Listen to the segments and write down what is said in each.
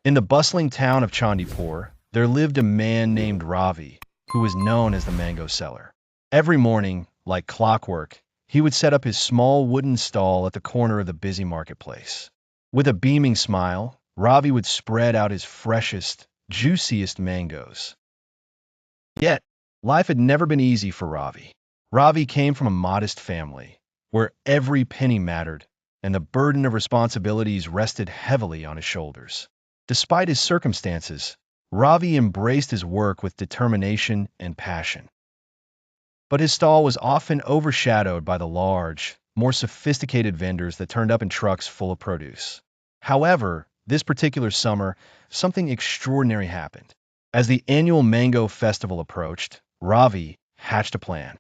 In the bustling town of Chandipur, there lived a man named Ravi, who was known as the mango seller. Every morning, like clockwork, he would set up his small wooden stall at the corner of the busy marketplace. With a beaming smile, Ravi would spread out his freshest, juiciest mangoes. Yet, life had never been easy for Ravi. Ravi came from a modest family, where every penny mattered, and the burden of responsibilities rested heavily on his shoulders. Despite his circumstances, Ravi embraced his work with determination and passion. But his stall was often overshadowed by the large, more sophisticated vendors that turned up in trucks full of produce. However, this particular summer, something extraordinary happened. As the annual Mango Festival approached, Ravi hatched a plan.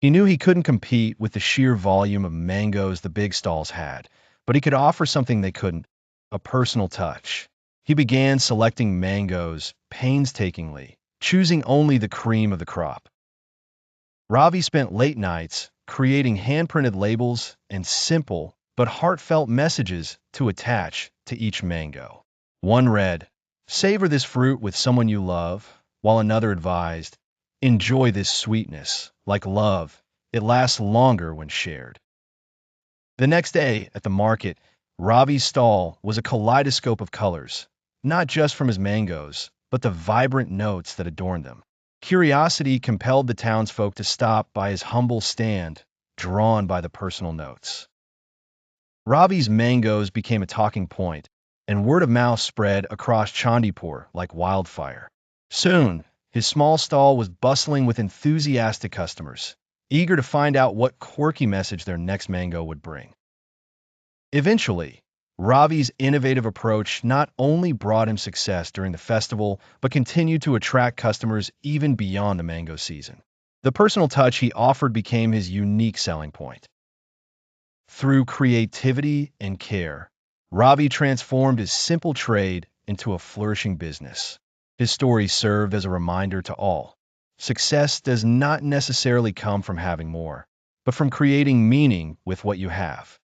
He knew he couldn't compete with the sheer volume of mangoes the big stalls had, but he could offer something they couldn't: a personal touch. He began selecting mangoes painstakingly, choosing only the cream of the crop. Ravi spent late nights creating hand-printed labels and simple but heartfelt messages to attach to each mango. One read, "Savor this fruit with someone you love," while another advised, "Enjoy this sweetness. Like love, it lasts longer when shared." The next day, at the market, Ravi's stall was a kaleidoscope of colors, not just from his mangoes, but the vibrant notes that adorned them. Curiosity compelled the townsfolk to stop by his humble stand, drawn by the personal notes. Ravi's mangoes became a talking point, and word of mouth spread across Chandipur like wildfire. Soon, his small stall was bustling with enthusiastic customers, eager to find out what quirky message their next mango would bring. Eventually, Ravi's innovative approach not only brought him success during the festival, but continued to attract customers even beyond the mango season. The personal touch he offered became his unique selling point. Through creativity and care, Ravi transformed his simple trade into a flourishing business. His story served as a reminder to all: success does not necessarily come from having more, but from creating meaning with what you have.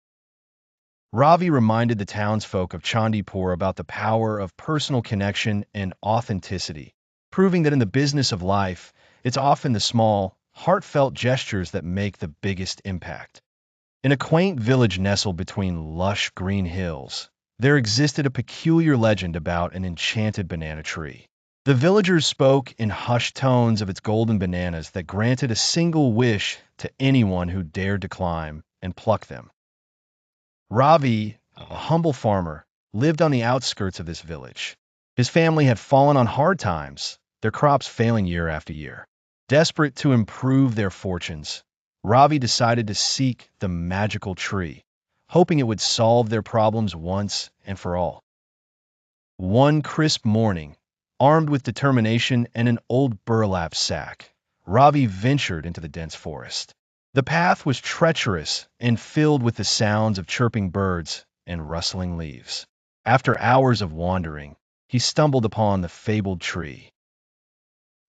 Ravi reminded the townsfolk of Chandipur about the power of personal connection and authenticity, proving that in the business of life, it's often the small, heartfelt gestures that make the biggest impact. In a quaint village nestled between lush green hills, there existed a peculiar legend about an enchanted banana tree. The villagers spoke in hushed tones of its golden bananas that granted a single wish to anyone who dared to climb and pluck them. Ravi, a humble farmer, lived on the outskirts of this village. His family had fallen on hard times, their crops failing year after year. Desperate to improve their fortunes, Ravi decided to seek the magical tree, hoping it would solve their problems once and for all. One crisp morning, armed with determination and an old burlap sack, Ravi ventured into the dense forest. The path was treacherous and filled with the sounds of chirping birds and rustling leaves. After hours of wandering, he stumbled upon the fabled tree.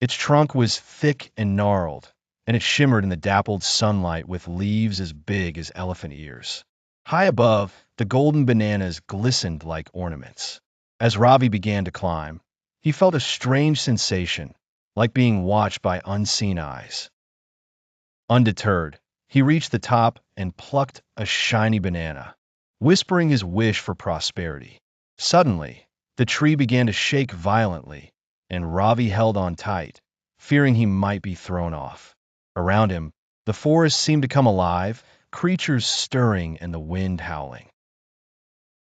Its trunk was thick and gnarled, and it shimmered in the dappled sunlight with leaves as big as elephant ears. High above, the golden bananas glistened like ornaments. As Ravi began to climb, he felt a strange sensation, like being watched by unseen eyes. Undeterred, he reached the top and plucked a shiny banana, whispering his wish for prosperity. Suddenly, the tree began to shake violently, and Ravi held on tight, fearing he might be thrown off. Around him, the forest seemed to come alive, creatures stirring and the wind howling.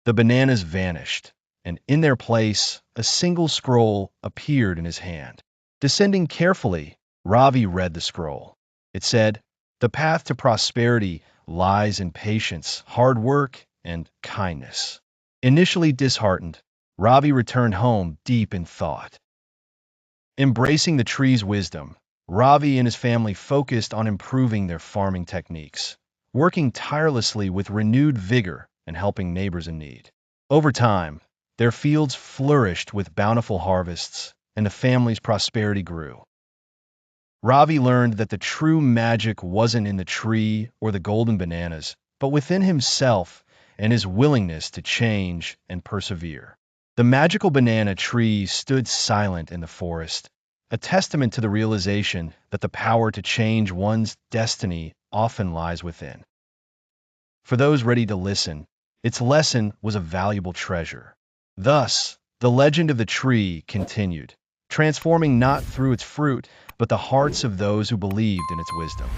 The bananas vanished, and in their place, a single scroll appeared in his hand. Descending carefully, Ravi read the scroll. It said, "The path to prosperity lies in patience, hard work, and kindness." Initially disheartened, Ravi returned home deep in thought. Embracing the tree's wisdom, Ravi and his family focused on improving their farming techniques, working tirelessly with renewed vigor and helping neighbors in need. Over time, their fields flourished with bountiful harvests, and the family's prosperity grew. Ravi learned that the true magic wasn't in the tree or the golden bananas, but within himself and his willingness to change and persevere. The magical banana tree stood silent in the forest, a testament to the realization that the power to change one's destiny often lies within. For those ready to listen, its lesson was a valuable treasure. Thus, the legend of the tree continued, transforming not through its fruit, but the hearts of those who believed in its wisdom.